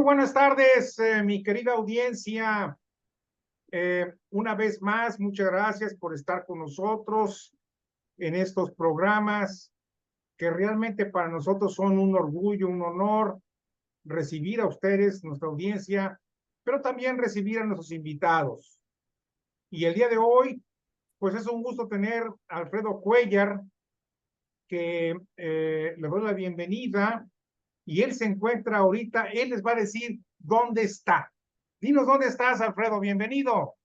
buenas tardes, mi querida audiencia. Una vez más, muchas gracias por estar con nosotros en estos programas que realmente para nosotros son un orgullo, un honor recibir a ustedes, nuestra audiencia, pero también recibir a nuestros invitados. Y el día de hoy, pues es un gusto tener a Alfredo Cuéllar, que le doy la bienvenida y él se encuentra ahorita, él les va a decir dónde está. Dinos dónde estás, Alfredo, bienvenido.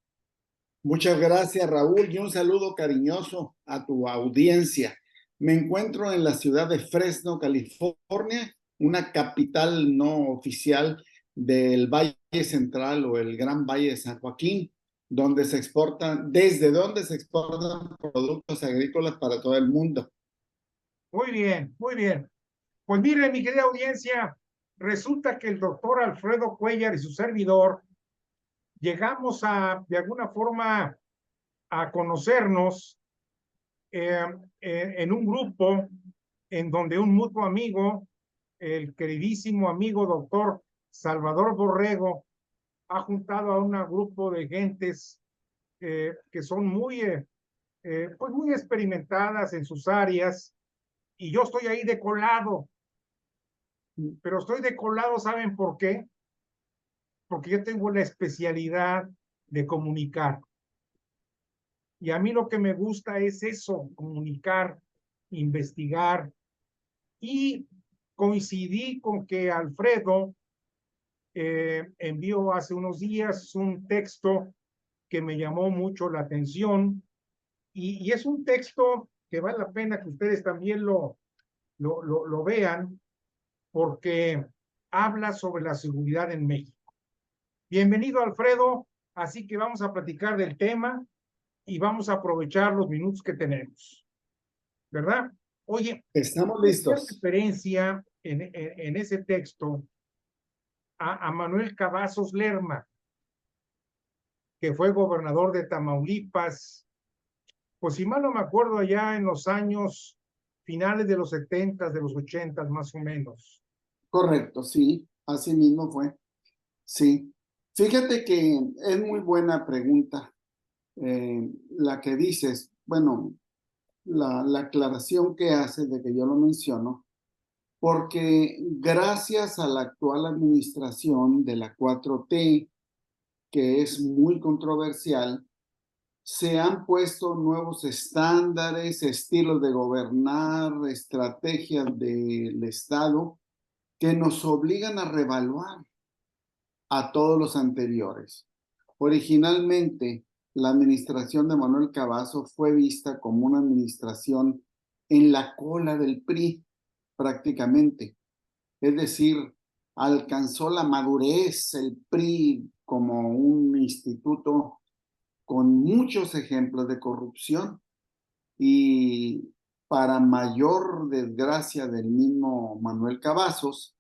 Muchas gracias, Raúl, y un saludo cariñoso a tu audiencia. Me encuentro en la ciudad de Fresno, California, una capital no oficial del Valle Central o el Gran Valle de San Joaquín, desde donde se exportan productos agrícolas para todo el mundo. Muy bien, muy bien. Pues mire, mi querida audiencia, resulta que el doctor Alfredo Cuéllar y su servidor llegamos de alguna forma, a conocernos eh, en un grupo en donde un mutuo amigo, el queridísimo amigo doctor Salvador Borrego, ha juntado a un grupo de gentes que son pues muy experimentadas en sus áreas, y yo estoy ahí de colado, pero estoy de colado, ¿saben por qué? Porque yo tengo la especialidad de comunicar. Y a mí lo que me gusta es eso, comunicar, investigar. Y coincidí con que Alfredo envió hace unos días un texto que me llamó mucho la atención, y es un texto que vale la pena que ustedes también lo vean, porque habla sobre la seguridad en México. Bienvenido, Alfredo, así que vamos a platicar del tema y vamos a aprovechar los minutos que tenemos, ¿verdad? Oye, Estamos ¿qué listos. referencia en ese texto a Manuel Cavazos Lerma, que fue gobernador de Tamaulipas, pues si mal no me acuerdo, allá en los años finales de los 70, de los 80 más o menos? Correcto, sí, así mismo fue. Sí. Fíjate que es muy buena pregunta la que dices. Bueno, la aclaración que hace de que yo lo menciono, porque gracias a la actual administración de la 4T, que es muy controversial, se han puesto nuevos estándares, estilos de gobernar, estrategias del Estado que nos obligan a reevaluar a todos los anteriores. Originalmente, la administración de Manuel Cavazos fue vista como una administración en la cola del PRI, prácticamente. Es decir, alcanzó la madurez el PRI como un instituto con muchos ejemplos de corrupción, y para mayor desgracia del mismo Manuel Cavazos,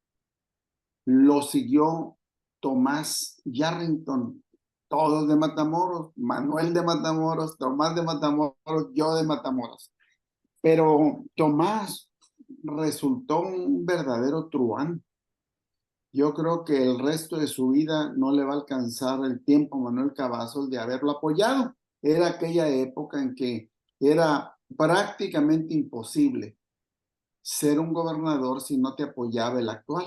lo siguió Tomás Yarrington, todos de Matamoros, Manuel de Matamoros, Tomás de Matamoros, yo de Matamoros. Pero Tomás resultó un verdadero truán. Yo creo que el resto de su vida no le va a alcanzar el tiempo a Manuel Cavazos de haberlo apoyado. Era aquella época en que era prácticamente imposible ser un gobernador si no te apoyaba el actual.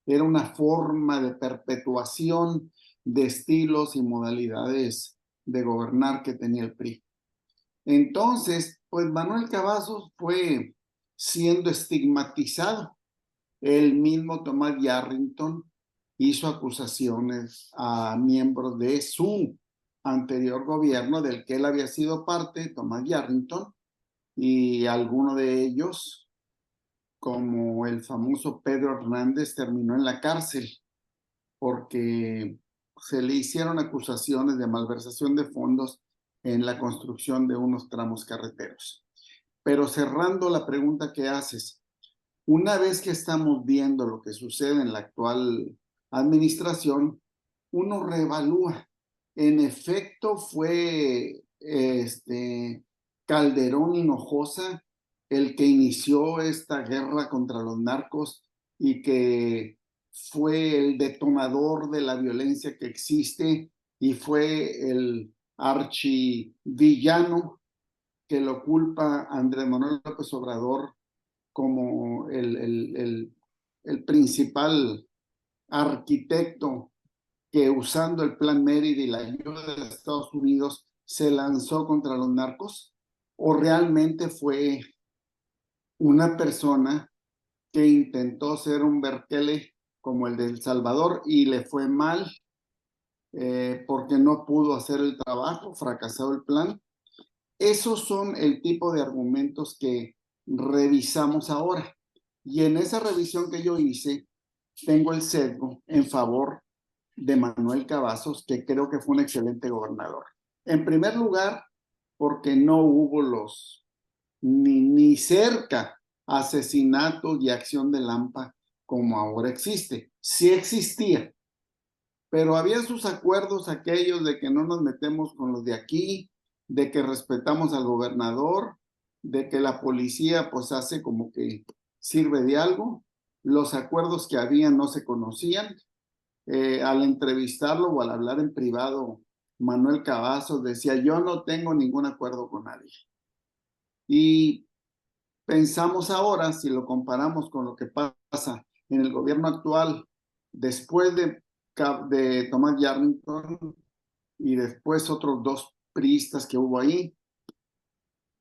Era una forma de perpetuación de estilos y modalidades de gobernar que tenía el PRI. Entonces, pues Manuel Cavazos fue siendo estigmatizado. El mismo Tomás Yarrington hizo acusaciones a miembros de su anterior gobierno, del que él había sido parte, Tomás Yarrington, y alguno de ellos, como el famoso Pedro Hernández, terminó en la cárcel porque se le hicieron acusaciones de malversación de fondos en la construcción de unos tramos carreteros. Pero cerrando la pregunta que haces, una vez que estamos viendo lo que sucede en la actual administración, uno reevalúa. En efecto, fue Calderón Hinojosa el que inició esta guerra contra los narcos y que fue el detonador de la violencia que existe y fue el archivillano que lo culpa a Andrés Manuel López Obrador como el principal arquitecto que usando el Plan Mérida y la ayuda de Estados Unidos se lanzó contra los narcos, o realmente fue una persona que intentó ser un Berkeley como el de El Salvador y le fue mal porque no pudo hacer el trabajo, fracasó el plan. Esos son el tipo de argumentos que revisamos ahora. Y en esa revisión que yo hice, tengo el sesgo en favor de Manuel Cavazos, que creo que fue un excelente gobernador. En primer lugar, porque no hubo ni cerca asesinatos y acción de Lampa como ahora existe. Sí existía, pero había sus acuerdos aquellos de que no nos metemos con los de aquí, de que respetamos al gobernador, de que la policía pues hace como que sirve de algo. Los acuerdos que había no se conocían. Al entrevistarlo o al hablar en privado, Manuel Cavazos decía, yo no tengo ningún acuerdo con nadie. Y pensamos ahora, si lo comparamos con lo que pasa en el gobierno actual, después de Tomás Yarrington y después otros dos priistas que hubo ahí,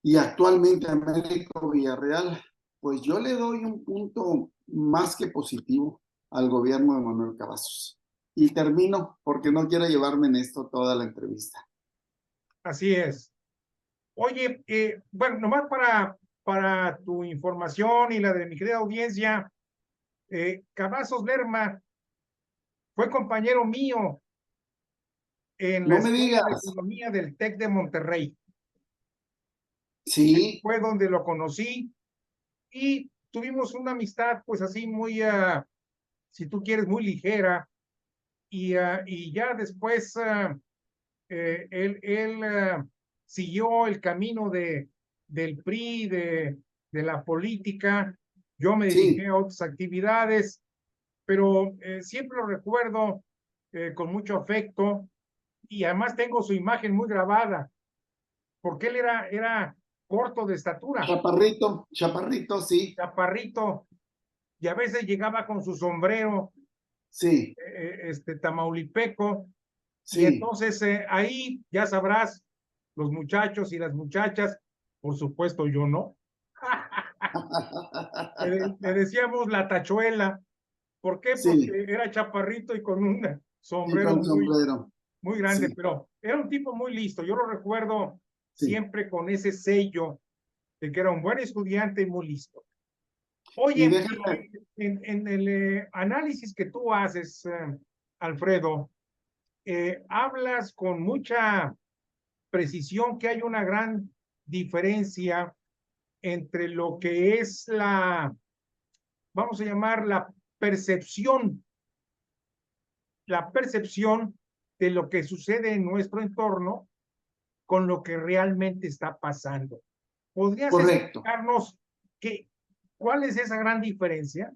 y actualmente Américo Villarreal, pues yo le doy un punto más que positivo al gobierno de Manuel Cavazos. Y termino porque no quiero llevarme en esto toda la entrevista. Así es. Oye, bueno, nomás para tu información y la de mi querida audiencia, Cavazos Lerma fue compañero mío en la No me Escuela de digas, Economía del TEC de Monterrey. sí, Fue donde lo conocí y tuvimos una amistad, pues así muy, si tú quieres, muy ligera. Y ya después él siguió el camino del PRI, de la política. Yo me dediqué sí, a otras actividades, pero siempre lo recuerdo con mucho afecto y además tengo su imagen muy grabada, porque él era corto de estatura, chaparrito, sí, chaparrito, y a veces llegaba con su sombrero sí, tamaulipeco, y sí. entonces ahí ya sabrás, los muchachos y las muchachas, por supuesto yo no, le decíamos la tachuela. ¿Por qué? Sí, Porque era chaparrito y con un y sombrero con muy, sombrero, muy grande, sí, pero era un tipo muy listo. Yo lo recuerdo sí. siempre con ese sello de que era un buen estudiante y muy listo. Y Oye, déjame, en el análisis que tú haces, Alfredo, hablas con mucha precisión que hay una gran diferencia entre lo que es vamos a llamar la percepción de lo que sucede en nuestro entorno con lo que realmente está pasando. ¿Podrías correcto. explicarnos cuál es esa gran diferencia?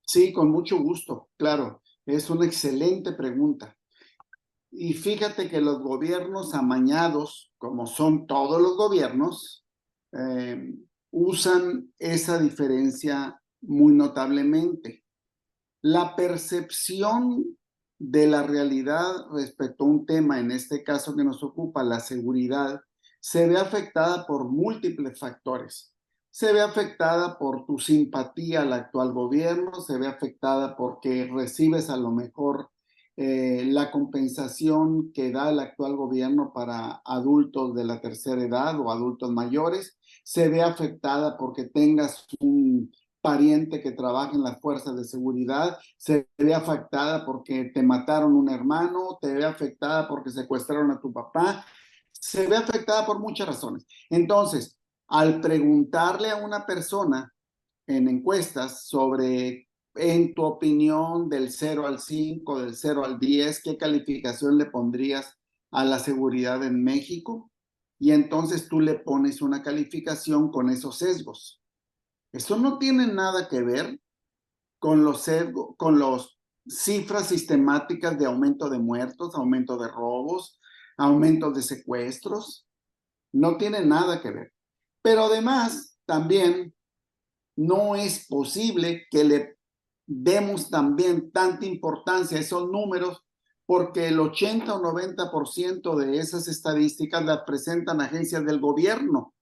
Sí, con mucho gusto, claro. Es una excelente pregunta. Y fíjate que los gobiernos amañados, como son todos los gobiernos, usan esa diferencia muy notablemente. La percepción de la realidad respecto a un tema, en este caso que nos ocupa, la seguridad, se ve afectada por múltiples factores. Se ve afectada por tu simpatía al actual gobierno, se ve afectada porque recibes a lo mejor la compensación que da el actual gobierno para adultos de la tercera edad o adultos mayores, se ve afectada porque tengas un pariente que trabaja en las fuerzas de seguridad, se ve afectada porque te mataron un hermano, te ve afectada porque secuestraron a tu papá, se ve afectada por muchas razones. Entonces, al preguntarle a una persona en encuestas sobre, en tu opinión, del 0 al 5, del 0 al 10, ¿qué calificación le pondrías a la seguridad en México? Y entonces tú le pones una calificación con esos sesgos. Eso no tiene nada que ver con los cifras sistemáticas de aumento de muertos, aumento de robos, aumento de secuestros. No tiene nada que ver. Pero además, también no es posible que le demos también tanta importancia a esos números, porque el 80 o 90% de esas estadísticas las presentan agencias del gobierno,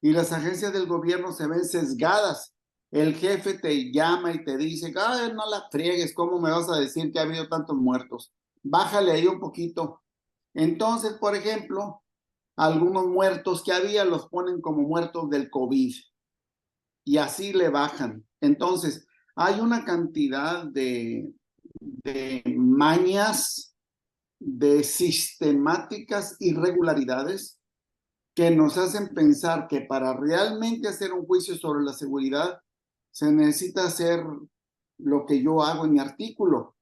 y las agencias del gobierno se ven sesgadas. El jefe te llama y te dice, ay, no la friegues, ¿cómo me vas a decir que ha habido tantos muertos? Bájale ahí un poquito. Entonces, por ejemplo, algunos muertos que había los ponen como muertos del COVID y así le bajan. Entonces, hay una cantidad de mañas, de sistemáticas irregularidades que nos hacen pensar que para realmente hacer un juicio sobre la seguridad se necesita hacer lo que yo hago en mi artículo,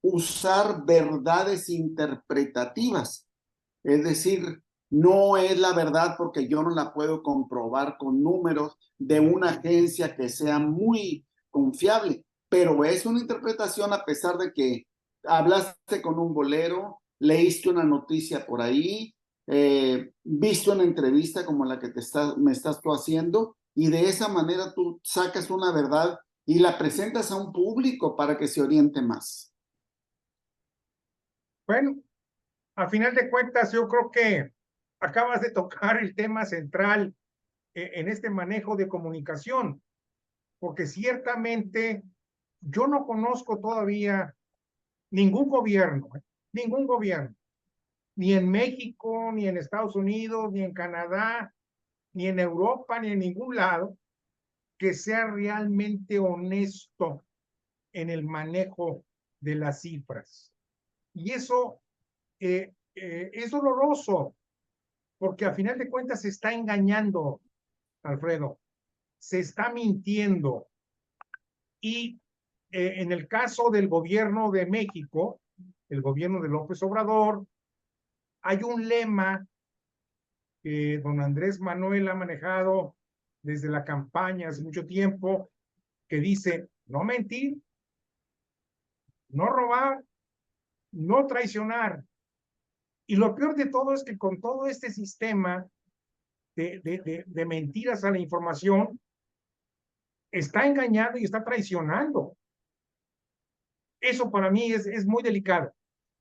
usar verdades interpretativas. Es decir, no es la verdad porque yo no la puedo comprobar con números de una agencia que sea muy confiable, pero es una interpretación a pesar de que hablaste con un bolero, leíste una noticia por ahí, viste una entrevista como la que me estás tú haciendo, y de esa manera tú sacas una verdad y la presentas a un público para que se oriente más. Bueno, a final de cuentas, yo creo que acabas de tocar el tema central en este manejo de comunicación, porque ciertamente yo no conozco todavía ningún gobierno, ni en México, ni en Estados Unidos, ni en Canadá, ni en Europa, ni en ningún lado, que sea realmente honesto en el manejo de las cifras. Y eso es doloroso, porque a final de cuentas se está engañando, Alfredo, se está mintiendo. Y en el caso del gobierno de México, el gobierno de López Obrador, hay un lema que don Andrés Manuel ha manejado desde la campaña hace mucho tiempo, que dice, no mentir, no robar, no traicionar. Y lo peor de todo es que con todo este sistema de mentiras a la información, está engañando y está traicionando. Eso para mí es muy delicado,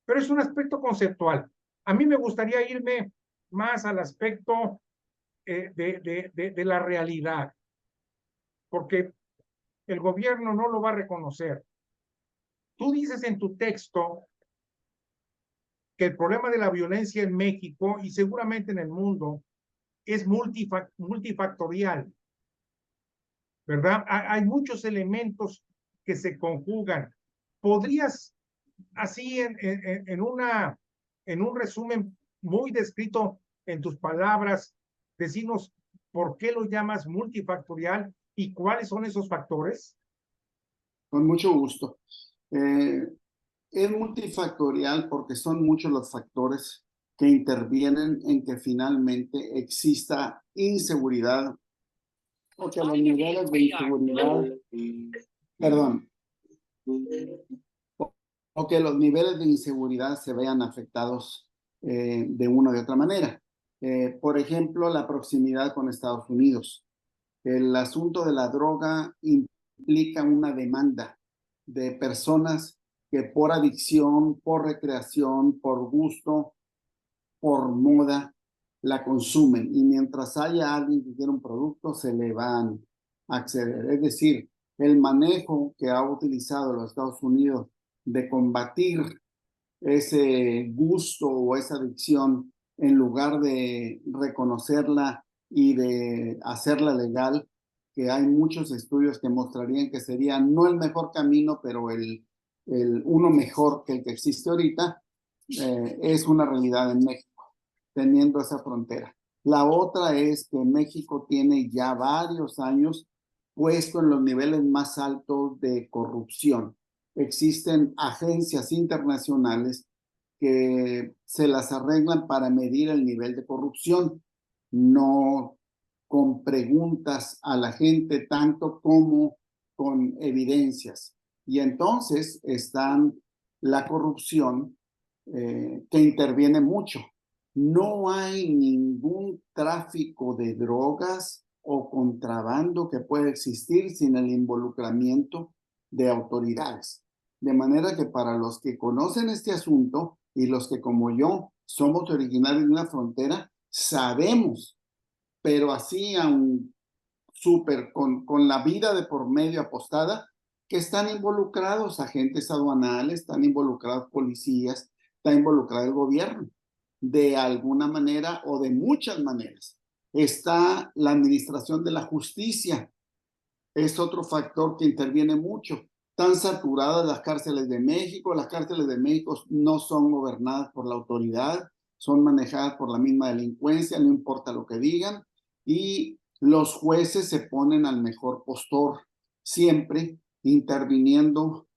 pero es un aspecto conceptual. A mí me gustaría irme más al aspecto de la realidad, porque el gobierno no lo va a reconocer. Tú dices en tu texto que el problema de la violencia en México y seguramente en el mundo es multifactorial, ¿verdad? Hay muchos elementos que se conjugan. ¿Podrías, así en un resumen muy descrito en tus palabras, decirnos por qué lo llamas multifactorial y cuáles son esos factores? Con mucho gusto. Es multifactorial porque son muchos los factores que intervienen en que finalmente exista inseguridad o que los niveles de inseguridad, perdón, o que los niveles de inseguridad se vean afectados de una u otra manera. Por ejemplo, la proximidad con Estados Unidos. El asunto de la droga implica una demanda de personas que por adicción, por recreación, por gusto, por moda, la consumen. Y mientras haya alguien que quiera un producto, se le van a acceder. Es decir, el manejo que ha utilizado los Estados Unidos de combatir ese gusto o esa adicción en lugar de reconocerla y de hacerla legal, que hay muchos estudios que mostrarían que sería no el mejor camino, pero uno mejor que el que existe ahorita, es una realidad en México, teniendo esa frontera. La otra es que México tiene ya varios años puesto en los niveles más altos de corrupción. Existen agencias internacionales que se las arreglan para medir el nivel de corrupción, no con preguntas a la gente tanto como con evidencias. Y entonces están la corrupción que interviene mucho. No hay ningún tráfico de drogas o contrabando que pueda existir sin el involucramiento de autoridades. De manera que para los que conocen este asunto y los que como yo somos originarios de una frontera, sabemos, pero así aún súper con la vida de por medio apostada, que están involucrados agentes aduanales, están involucrados policías, está involucrado el gobierno, de alguna manera o de muchas maneras. Está la administración de la justicia, es otro factor que interviene mucho. Están saturadas las cárceles de México no son gobernadas por la autoridad, son manejadas por la misma delincuencia, no importa lo que digan, y los jueces se ponen al mejor postor, siempre interviniendo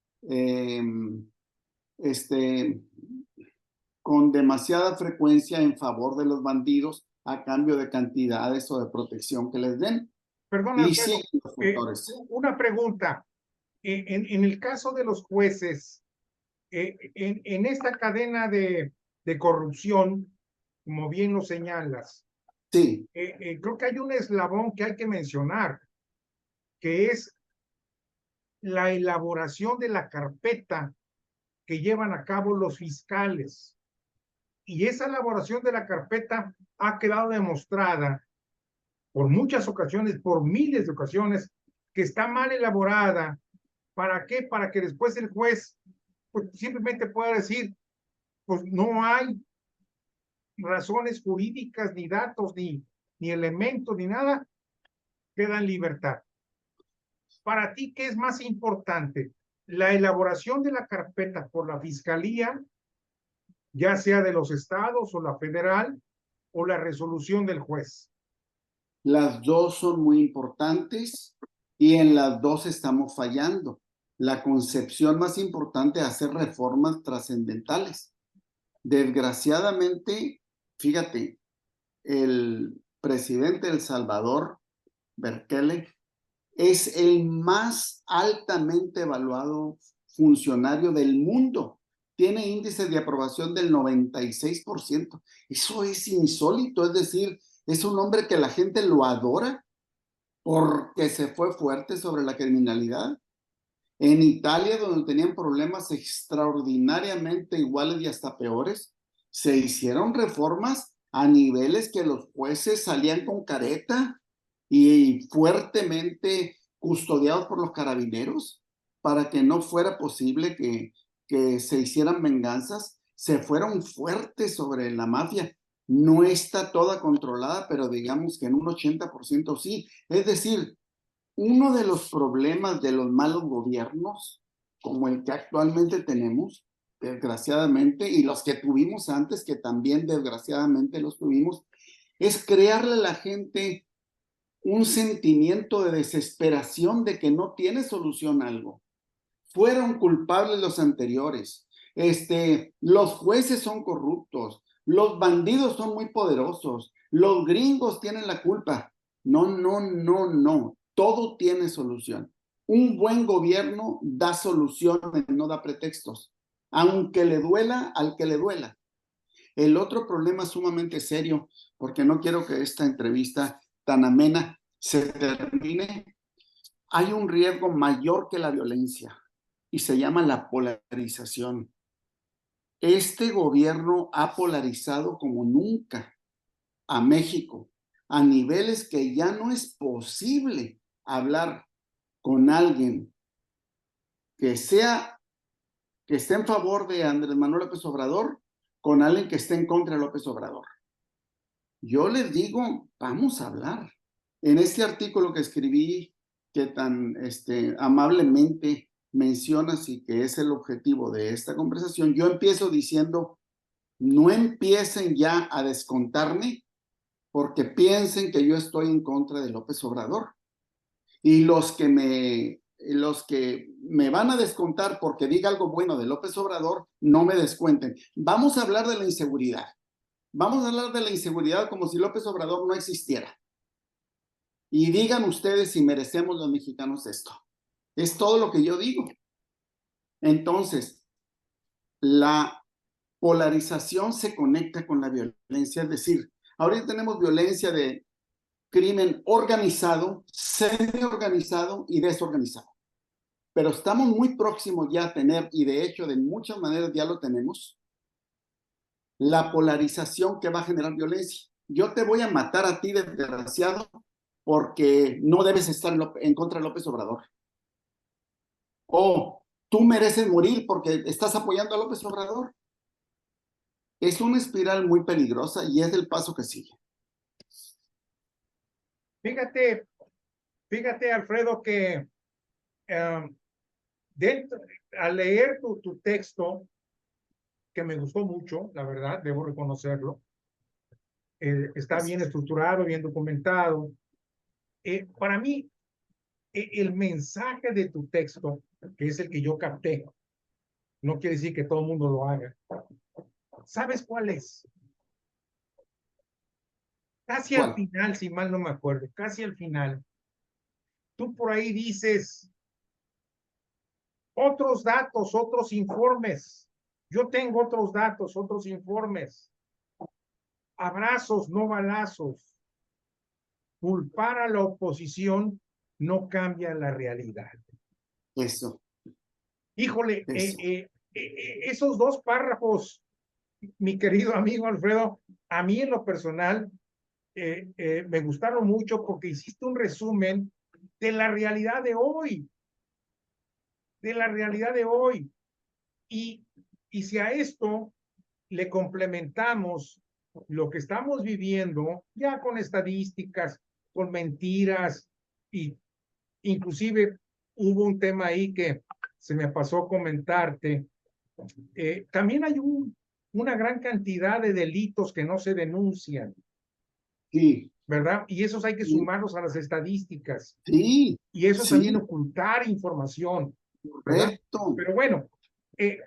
con demasiada frecuencia en favor de los bandidos a cambio de cantidades o de protección que les den. Perdón, Alfredo, los factores. una pregunta. En el caso de los jueces, en esta cadena de corrupción, como bien lo señalas, sí. Creo que hay un eslabón que hay que mencionar, que es la elaboración de la carpeta que llevan a cabo los fiscales. Y esa elaboración de la carpeta ha quedado demostrada por muchas ocasiones, por miles de ocasiones, que está mal elaborada. ¿Para qué? Para que después el juez pues, simplemente pueda decir, pues no hay razones jurídicas, ni datos, ni elementos, ni nada, queda en libertad. Para ti, ¿qué es más importante? La elaboración de la carpeta por la fiscalía, ya sea de los estados o la federal, o la resolución del juez. Las dos son muy importantes y en las dos estamos fallando. La concepción más importante es hacer reformas trascendentales. Desgraciadamente, fíjate, el presidente de El Salvador, Bukele, es el más altamente evaluado funcionario del mundo. Tiene índices de aprobación del 96%. Eso es insólito, es decir, es un hombre que la gente lo adora porque se fue fuerte sobre la criminalidad. En Italia, donde tenían problemas extraordinariamente iguales y hasta peores, se hicieron reformas a niveles que los jueces salían con careta y fuertemente custodiados por los carabineros para que no fuera posible que se hicieran venganzas. Se fueron fuertes sobre la mafia. No está toda controlada, pero digamos que en un 80% sí. Es decir, uno de los problemas de los malos gobiernos, como el que actualmente tenemos, desgraciadamente, y los que tuvimos antes, que también desgraciadamente los tuvimos, es crearle a la gente un sentimiento de desesperación de que no tiene solución algo. Fueron culpables los anteriores. Los jueces son corruptos, los bandidos son muy poderosos, los gringos tienen la culpa. No, no, no, no. Todo tiene solución. Un buen gobierno da soluciones, no da pretextos, aunque le duela al que le duela. El otro problema sumamente serio, porque no quiero que esta entrevista tan amena se termine, hay un riesgo mayor que la violencia y se llama la polarización. Este gobierno ha polarizado como nunca a México a niveles que ya no es posible hablar con alguien que esté en favor de Andrés Manuel López Obrador con alguien que esté en contra de López Obrador. Yo les digo, vamos a hablar. En este artículo que escribí, que tan amablemente mencionas y que es el objetivo de esta conversación, yo empiezo diciendo, no empiecen ya a descontarme porque piensen que yo estoy en contra de López Obrador. Y los que me van a descontar porque diga algo bueno de López Obrador, no me descuenten. Vamos a hablar de la inseguridad. Vamos a hablar de la inseguridad como si López Obrador no existiera. Y digan ustedes si merecemos los mexicanos esto. Es todo lo que yo digo. Entonces, la polarización se conecta con la violencia, es decir, ahorita tenemos violencia de crimen organizado, semi-organizado y desorganizado. Pero estamos muy próximos ya a tener, y de hecho de muchas maneras ya lo tenemos, la polarización que va a generar violencia. Yo te voy a matar a ti, desgraciado, porque no debes estar en contra de López Obrador. O tú mereces morir porque estás apoyando a López Obrador. Es una espiral muy peligrosa y es el paso que sigue. Fíjate, Alfredo, que al leer tu texto, que me gustó mucho, la verdad, debo reconocerlo, está bien estructurado, bien documentado. Para mí, el mensaje de tu texto, que es el que yo capté, no quiere decir que todo el mundo lo haga. ¿Sabes cuál es? Casi al final, si mal no me acuerdo, casi al final, tú por ahí dices otros datos, otros informes. Yo tengo otros datos, otros informes. Abrazos, no balazos. Culpar a la oposición no cambia la realidad. Eso. Híjole, esos dos párrafos, mi querido amigo Alfredo, a mí en lo personal me gustaron mucho porque hiciste un resumen de la realidad de hoy, de la realidad de hoy. Y si a esto le complementamos lo que estamos viviendo, ya con estadísticas, con mentiras, y inclusive hubo un tema ahí que se me pasó comentarte. También hay una gran cantidad de delitos que no se denuncian. Sí. ¿Verdad? Y esos hay que sumarlos a las estadísticas. Sí. Y eso sí. también ocultar información. ¿Verdad? Correcto. Pero bueno,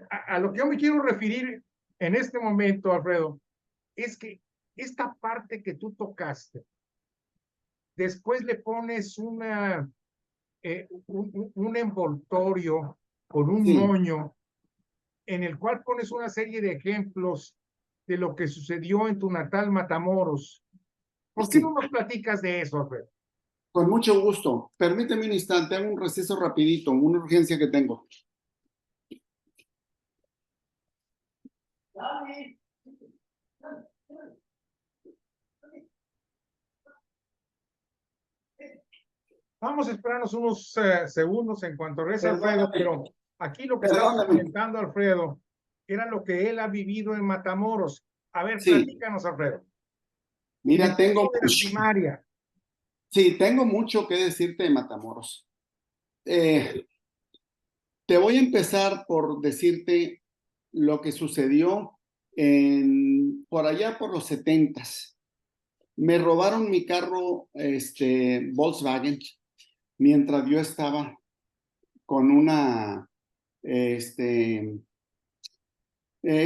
a lo que yo me quiero referir en este momento, Alfredo, es que esta parte que tú tocaste, después le pones un envoltorio con un moño en el cual pones una serie de ejemplos de lo que sucedió en tu natal Matamoros. ¿Por qué no nos platicas de eso, Alfredo? Con mucho gusto. Permíteme un instante, hago un receso rapidito, una urgencia que tengo. Vamos a esperarnos unos segundos en cuanto regrese Alfredo, pero aquí lo que estaba comentando Alfredo era lo que él ha vivido en Matamoros. A ver, platícanos, Alfredo. Mira, tengo de la primaria. Sí, tengo mucho que decirte de Matamoros. Te voy a empezar por decirte lo que sucedió por allá por los 70s. Me robaron mi carro Volkswagen mientras yo estaba con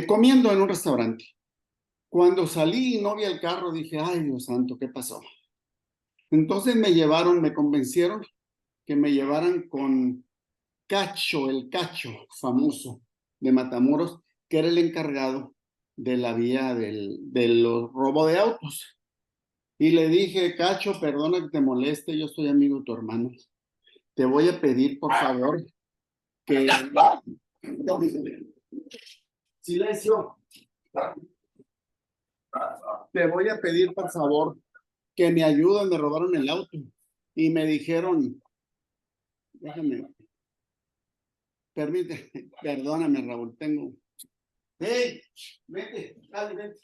comiendo en un restaurante. Cuando salí y no vi el carro, dije, ay, Dios santo, ¿qué pasó? Entonces me convencieron que me llevaran con Cacho, el Cacho famoso de Matamoros, que era el encargado de la vía de los robos de autos. Y le dije, Cacho, perdona que te moleste, yo soy amigo de tu hermano. Te voy a pedir, por favor, que... Silencio. Te voy a pedir, por favor, que me ayuden, me robaron el auto. Y me dijeron, déjame, perdóname, Raúl, tengo... ¡Hey! Vete, dale, vete.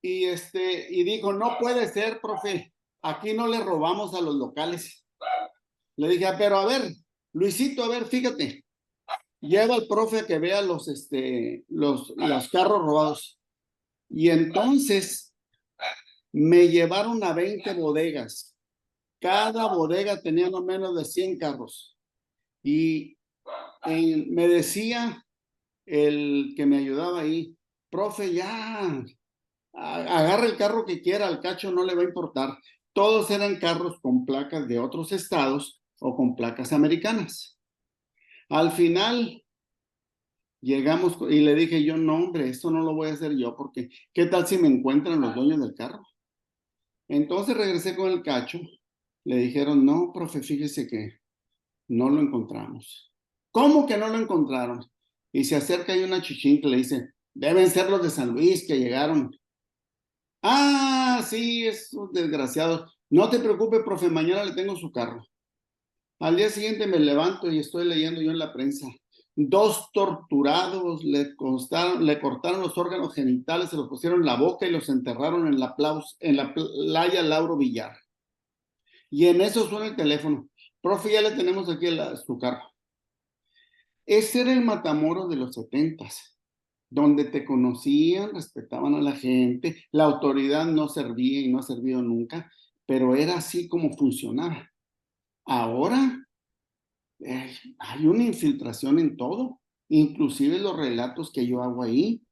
Y dijo, no puede ser, profe, aquí no le robamos a los locales. Le dije, pero a ver, Luisito, a ver, fíjate, lleva al profe a que vea los carros robados. Y entonces me llevaron a 20 bodegas. Cada bodega tenía no menos de 100 carros. Y me decía el que me ayudaba ahí, profe, ya, agarra el carro que quiera, al Cacho no le va a importar. todos eran carros con placas de otros estados o con placas americanas. Al final llegamos y le dije yo, no hombre, esto no lo voy a hacer yo porque ¿qué tal si me encuentran los dueños del carro? Entonces regresé con el cacho, le dijeron, no, profe, fíjese que no lo encontramos. ¿Cómo que no lo encontraron? Y se acerca ahí una chichín que le dice, deben ser los de San Luis que llegaron. Ah, sí, esos desgraciados. No te preocupes, profe, mañana le tengo su carro. Al día siguiente me levanto y estoy leyendo yo en la prensa. 2 torturados le cortaron los órganos genitales, se los pusieron en la boca y los enterraron en la playa Lauro Villar. Y en eso suena el teléfono. Profe, ya le tenemos aquí su carro. Ese era el Matamoros de los 70s, donde te conocían, respetaban a la gente, la autoridad no servía y no ha servido nunca, pero era así como funcionaba. Ahora hay una infiltración en todo, inclusive los relatos que yo hago ahí,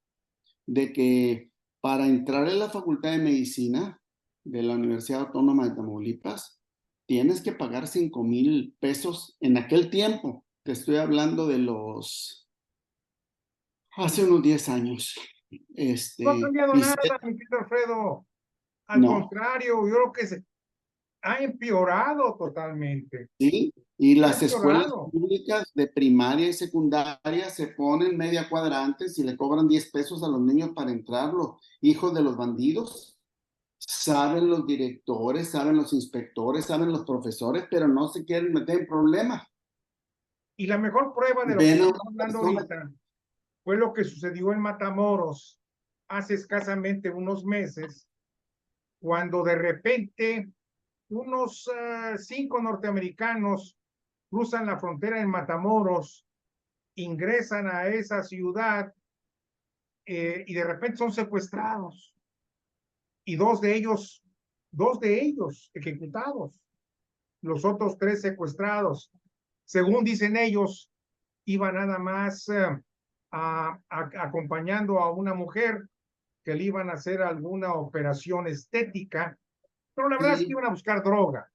de que para entrar en la Facultad de Medicina de la Universidad Autónoma de Tamaulipas, tienes que pagar 5,000 pesos en aquel tiempo. Te estoy hablando de hace unos 10 años. No ha cambiado Y nada, mi querido Alfredo. Al no, contrario, yo creo que se ha empeorado totalmente. ¿sí? Y Ha las escuelas empeorado. públicas de primaria y secundaria se ponen media cuadrantes y le cobran 10 pesos a los niños para entrar, los hijos de los bandidos. Saben los directores, saben los inspectores, saben los profesores, pero no se quieren meter en problemas. Y la mejor prueba de lo que Ven a estamos una hablando persona. ahorita fue lo que sucedió en Matamoros hace escasamente unos meses, cuando de repente unos 5 norteamericanos cruzan la frontera en Matamoros, ingresan a esa ciudad y de repente son secuestrados. Y dos de ellos ejecutados, los otros 3 secuestrados. Según dicen ellos, iba nada más acompañando a una mujer que le iban a hacer alguna operación estética, pero la verdad es que Sí, iban a buscar droga,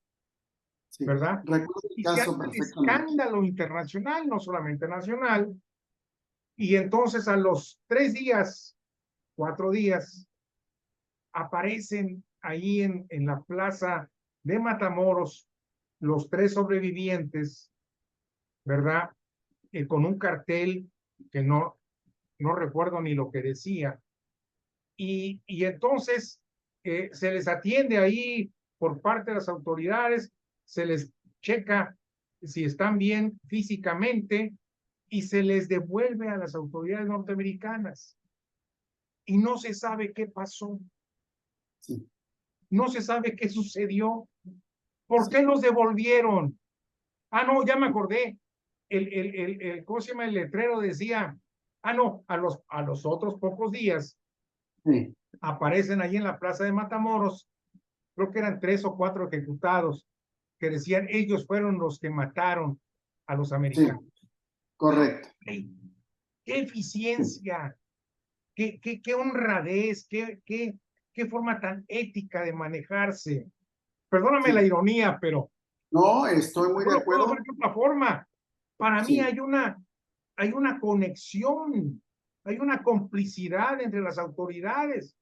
sí. ¿verdad? Recuerdo el Y se caso arma el perfectamente. escándalo internacional, no solamente nacional, y entonces a los 3 días, 4 días, aparecen ahí en la plaza de Matamoros los 3 sobrevivientes, ¿verdad? Con un cartel que no recuerdo ni lo que decía. Y entonces se les atiende ahí por parte de las autoridades, se les checa si están bien físicamente y se les devuelve a las autoridades norteamericanas. Y no se sabe qué pasó, Sí, no se sabe qué sucedió, por sí, qué los devolvieron. Ah, no, ya me acordé. ¿Cómo se llama? El letrero decía, no, a los otros pocos días sí, aparecen ahí en la plaza de Matamoros, creo que eran 3 o 4 ejecutados, que decían ellos fueron los que mataron a los sí, americanos. correcto. ¡Qué Sí, eficiencia! ¡Qué honradez! ¡Qué forma tan ética de manejarse! Perdóname la sí. ironía, pero No, estoy muy no de lo puedo ver acuerdo. de otra forma. Para mí Sí, hay una conexión, hay una complicidad entre las autoridades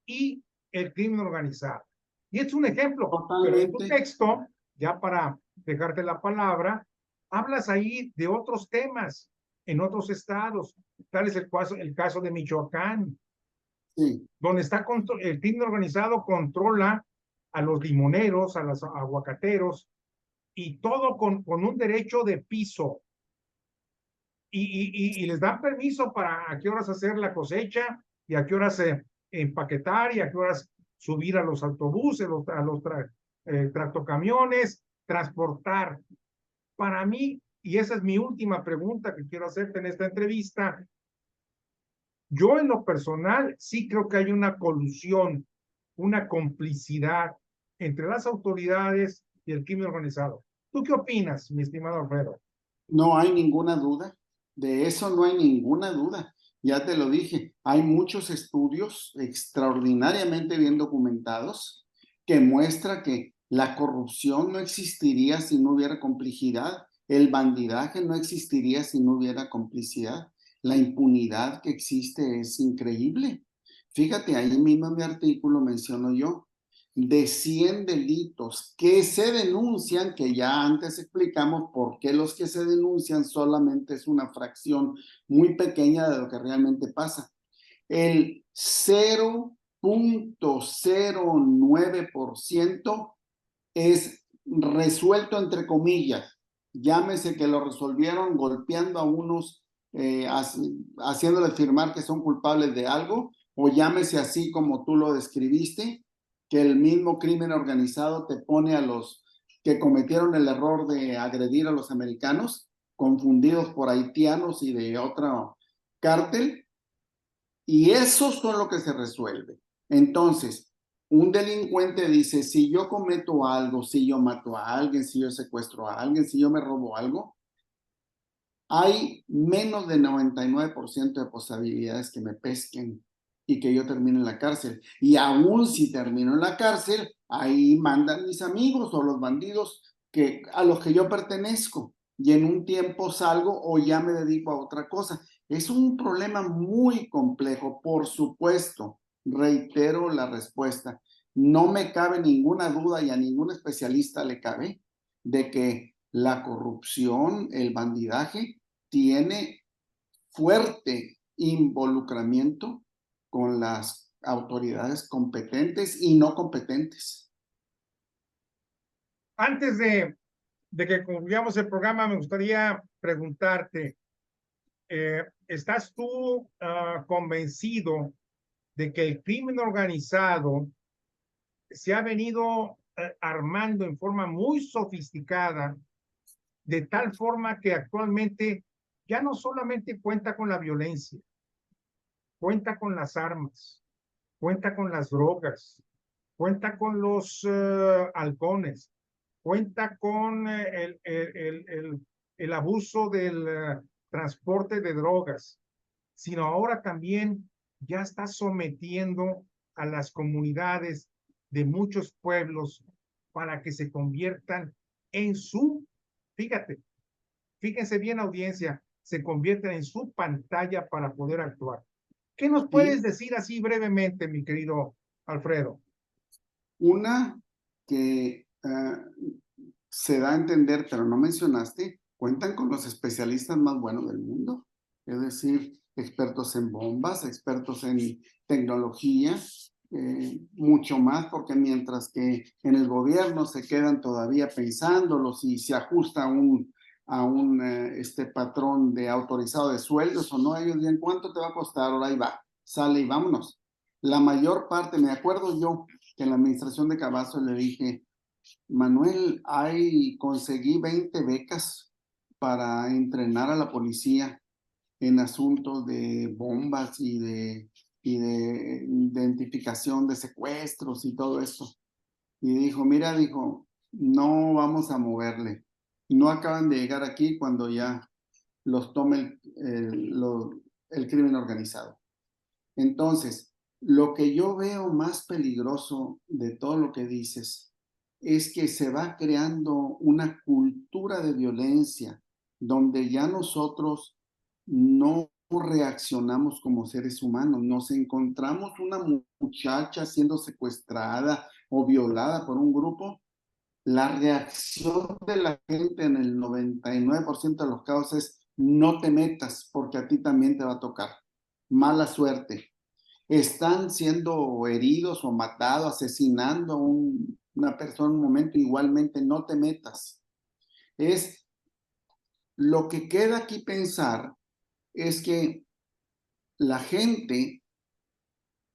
y el crimen organizado. Y es un ejemplo, pero en tu totalmente. texto, ya para dejarte la palabra, hablas ahí de otros temas en otros estados. Tal es el caso de Michoacán, Sí, donde el crimen organizado controla a los limoneros, a los aguacateros, y todo con un derecho de piso. Y les dan permiso para a qué horas hacer la cosecha y a qué horas empaquetar y a qué horas subir a los autobuses, a los tractocamiones, transportar. Para mí, y esa es mi última pregunta que quiero hacerte en esta entrevista, yo en lo personal sí creo que hay una colusión, una complicidad entre las autoridades y el crimen organizado. ¿Tú qué opinas, mi estimado Alfredo? no hay ninguna duda. De eso no hay ninguna duda. Ya te lo dije, hay muchos estudios extraordinariamente bien documentados que muestra que la corrupción no existiría si no hubiera complicidad, el bandidaje no existiría si no hubiera complicidad. La impunidad que existe es increíble. Fíjate, ahí mismo en mi artículo menciono yo, de 100 delitos que se denuncian, que ya antes explicamos por qué los que se denuncian solamente es una fracción muy pequeña de lo que realmente pasa. El 0.09% es resuelto entre comillas. Llámese que lo resolvieron golpeando a unos, haciéndoles firmar que son culpables de algo, o llámese así como tú lo describiste, que el mismo crimen organizado te pone a los que cometieron el error de agredir a los americanos, confundidos por haitianos y de otro cártel, y eso es lo que se resuelve. Entonces, un delincuente dice, si yo cometo algo, si yo mato a alguien, si yo secuestro a alguien, si yo me robo algo, hay menos de 99% de posibilidades que me pesquen y que yo termine en la cárcel. Y aún si termino en la cárcel, ahí mandan mis amigos o los bandidos a los que yo pertenezco. Y en un tiempo salgo o ya me dedico a otra cosa. Es un problema muy complejo, por supuesto. Reitero la respuesta. No me cabe ninguna duda y a ningún especialista le cabe de que la corrupción, el bandidaje, tiene fuerte involucramiento con las autoridades competentes y no competentes. Antes de que concluyamos el programa, me gustaría preguntarte, ¿estás tú convencido de que el crimen organizado se ha venido armando en forma muy sofisticada, de tal forma que actualmente ya no solamente cuenta con la violencia, cuenta con las armas, cuenta con las drogas, cuenta con los halcones, cuenta con el abuso del transporte de drogas, sino ahora también ya está sometiendo a las comunidades de muchos pueblos para que se conviertan en fíjate, fíjense bien audiencia, se convierten en su pantalla para poder actuar. ¿Qué nos puedes Y decir así brevemente, mi querido Alfredo? una que se da a entender, pero no mencionaste, cuentan con los especialistas más buenos del mundo, es decir, expertos en bombas, expertos en tecnología, mucho más, porque mientras que en el gobierno se quedan todavía pensándolos y se ajusta a un patrón de autorizado de sueldos o no, ellos dicen, ¿cuánto te va a costar? Ahora ahí va, sale y vámonos. La mayor parte, me acuerdo yo que en la administración de Cavazos le dije, Manuel, conseguí 20 becas para entrenar a la policía en asuntos de bombas y de identificación de secuestros y todo eso. Y dijo, mira, dijo, no vamos a moverle. No acaban de llegar aquí cuando ya los tome el crimen organizado. Entonces, lo que yo veo más peligroso de todo lo que dices es que se va creando una cultura de violencia donde ya nosotros no reaccionamos como seres humanos. Nos encontramos una muchacha siendo secuestrada o violada por un grupo. La reacción de la gente en el 99% de los casos es no te metas porque a ti también te va a tocar. Mala suerte. Están siendo heridos o matados, asesinando a una persona en un momento, igualmente no te metas. Es lo que queda aquí pensar es que la gente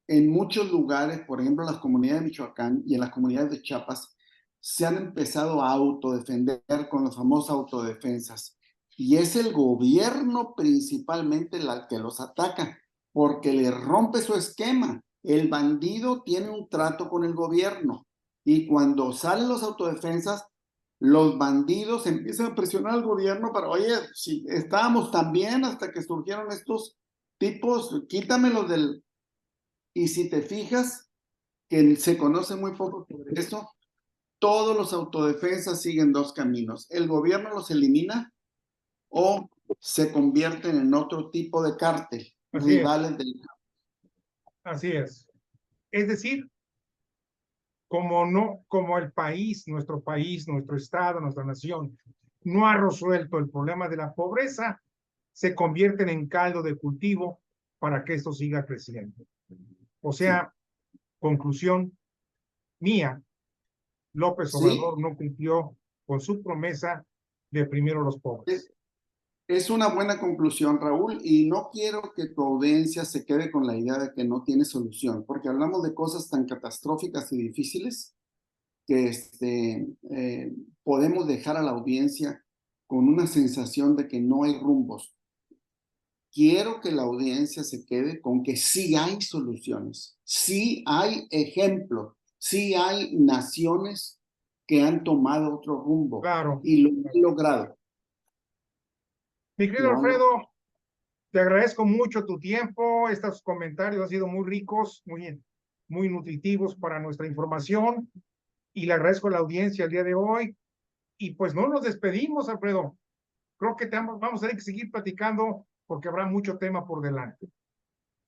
en muchos lugares, por ejemplo en las comunidades de Michoacán y en las comunidades de Chiapas, se han empezado a autodefender con las famosas autodefensas. Y es el gobierno principalmente el que los ataca, porque le rompe su esquema. El bandido tiene un trato con el gobierno. Y cuando salen los autodefensas, los bandidos empiezan a presionar al gobierno para, oye, si estábamos tan bien hasta que surgieron estos tipos, quítamelos del... Y si te fijas, que se conoce muy poco sobre eso, todos los autodefensas siguen dos caminos. El gobierno los elimina o se convierten en otro tipo de cártel, Así es, rivales del... así es. Es decir, como el país, nuestro estado, nuestra nación, no ha resuelto el problema de la pobreza, se convierten en caldo de cultivo para que esto siga creciendo. O Sí, sea, conclusión mía, López sí, Obrador no cumplió con su promesa de primero los pobres. es una buena conclusión, Raúl, y no quiero que tu audiencia se quede con la idea de que no tiene solución, porque hablamos de cosas tan catastróficas y difíciles que podemos dejar a la audiencia con una sensación de que no hay rumbos. Quiero que la audiencia se quede con que sí hay soluciones, sí hay ejemplos, sí hay naciones que han tomado otro rumbo Claro. y lo han logrado. Mi querido Lo han logrado. Alfredo, te agradezco mucho tu tiempo. Estos comentarios han sido muy ricos, muy nutritivos para nuestra información. Y le agradezco a la audiencia el día de hoy. Y pues no nos despedimos, Alfredo. Creo que vamos a tener que seguir platicando porque habrá mucho tema por delante.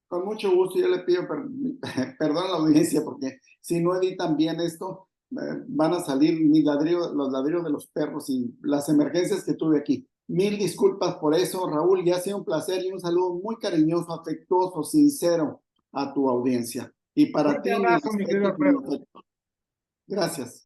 Con mucho gusto, yo le pido perdón a la audiencia porque si no editan bien esto, van a salir los ladrillos de los perros y las emergencias que tuve aquí. Mil disculpas por eso, Raúl, y ha sido un placer y un saludo muy cariñoso, afectuoso, sincero a tu audiencia. Y para Fuerte ti, mi abrazo, mi querido respeto y mi Alfredo. afecto. Gracias.